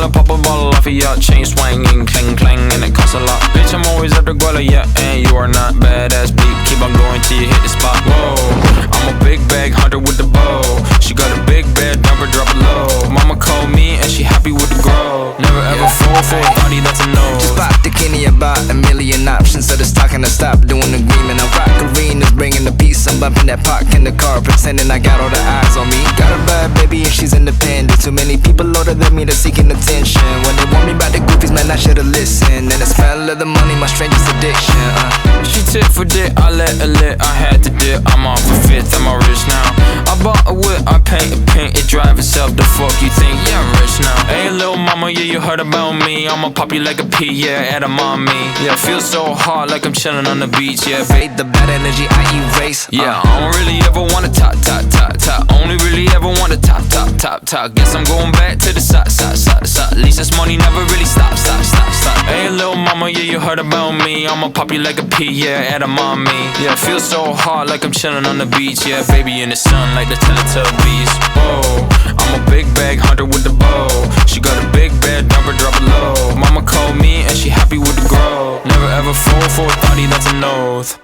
I'll pop a bottle off of ya. Chain swinging, clang clang, and it costs a lot. Bitch, I'm always after Guala, yeah, and you are not badass beat. Keep on going till you hit the spot. Whoa, I'm a big bag hunter with the bow. She got a big bed, number drop it low. Mama called me and she happy with the grow. Never ever fall for a party that's a no. Just bought the Kenny, about a million options. So the stock and I stop doing agreement. I rock arenas, bringing the peace. I'm bumping that park in the car, pretending I got all the eyes on me. Got a bad baby and she's independent. Too many people older than me, they're seeking attention. When they want me about the goofies, man, I should've listened. And the smell of the money, my strangest addiction. She tit for dick, I let her lit. I had to dip, I'm off a fifth, I'm all rich now. I bought a whip, I paint a paint, it drive itself. The fuck you think? Yeah, I'm rich now. Hey, little mama, yeah, you heard about me. I'ma pop you like a pea, yeah, at a mommy. Yeah, feel so hot like I'm chilling on the beach, yeah. Fade the bad energy, I erase. Yeah, I don't really ever wanna top, top, top, top. Only really ever wanna top, top, top, top. Guess I'm going back to the side, side, side, side. At least this money never really stop, stop, stop, stop. Hey, little mama, yeah, you heard about me. I'ma pop you like a pea, yeah, at a mommy. Yeah, feel so hot like I'm chilling on the beach, yeah. Baby in the sun like the Teletubbies. Whoa, I'm a big bag hunter with the bow. She got a big bed, number drop it low. Mama called me and she happy with the grow. Never ever fall for a thotty that's a nose.